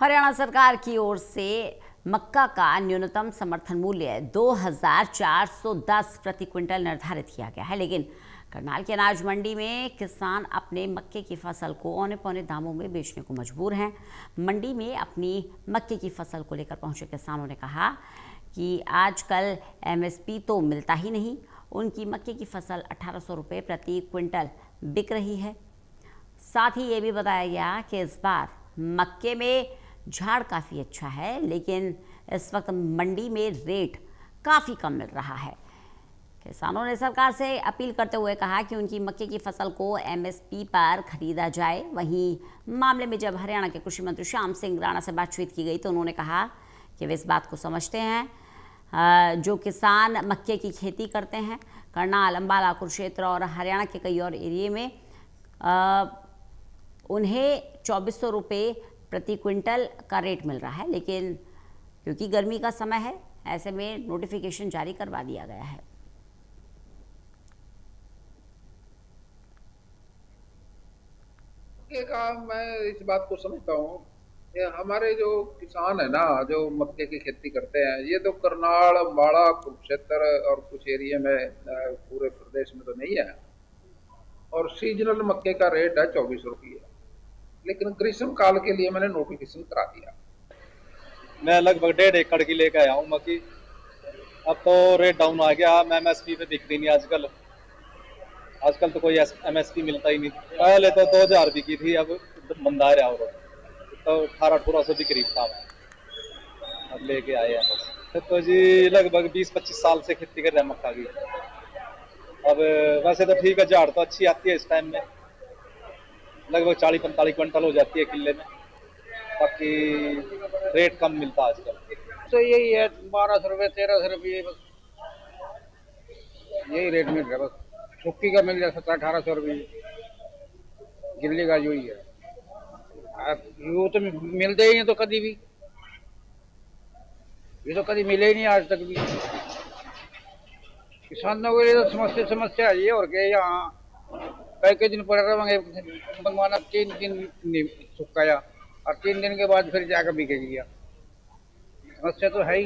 हरियाणा सरकार की ओर से मक्का का न्यूनतम समर्थन मूल्य 2410 प्रति क्विंटल निर्धारित किया गया है, लेकिन करनाल की अनाज मंडी में किसान अपने मक्के की फसल को औने पौने दामों में बेचने को मजबूर हैं। मंडी में अपनी मक्के की फसल को लेकर पहुंचे किसानों ने कहा कि आजकल एमएसपी तो मिलता ही नहीं। उनकी मक्के की फसल 1800 रुपये प्रति क्विंटल बिक रही है। साथ ही ये भी बताया गया कि इस बार मक्के में झाड़ काफ़ी अच्छा है, लेकिन इस वक्त मंडी में रेट काफ़ी कम मिल रहा है। किसानों ने सरकार से अपील करते हुए कहा कि उनकी मक्के की फसल को एमएसपी पर खरीदा जाए। वहीं मामले में जब हरियाणा के कृषि मंत्री श्याम सिंह राणा से बातचीत की गई तो उन्होंने कहा कि वे इस बात को समझते हैं जो किसान मक्के की खेती करते हैं करनाल, अम्बाला, कुरुक्षेत्र और हरियाणा के कई और एरिए में उन्हें 2400 रुपये प्रति क्विंटल का रेट मिल रहा है, लेकिन क्योंकि गर्मी का समय है ऐसे में नोटिफिकेशन जारी करवा दिया गया है। मैं इस बात को समझता हूँ, ये हमारे जो किसान है ना, जो मक्के की खेती करते हैं, ये तो करनाल, अम्बाला, कुरुक्षेत्र और कुछ एरिया में, पूरे प्रदेश में तो नहीं है। और सीजनल मक्के का रेट है 2400 रुपये, लेकिन ग्रीष्म काल के लिए मैंने नोटिफिकेशन करा दिया। मैं लगभग 1.5 एकड़ की लेकर आया हूँ मक्की। अब तो रेट डाउन आ गया, मैं एमएसपी पे बिकती नहीं आजकल। आजकल तो कोई एमएसपी मिलता ही नहीं। पहले तो 2000 बिकी थी, अब मंदा रहा और तो 1800 के करीब था। अब लेके आए हैं बस। तो जी लगभग 20-25 साल से खेती कर रहे हैं मक्का की। अब वैसे तो ठीक है, झाड़ तो अच्छी आती है इस टाइम में, लगभग 40-45 क्विंटल हो जाती है किले में। बाकी रेट कम मिलता है आजकल। तो यही है 1200 रुपये 1300 रुपये, बस यही रेट मिल रहा है। बस सुक्की का मिल जाए 1700-1800 रुपये, गिल्ली का जो ही है। अब वो तो मिलते ही नहीं, तो कभी भी ये तो कभी मिले ही नहीं आज तक भी। किसानों के लिए तो समस्या है ये, और क्या। यहाँ कई दिन पड़े रहेंगे, बनवाना 3 दिन सुखाया और 3 दिन के बाद फिर जाकर बिकेगी। समस्या तो है ही।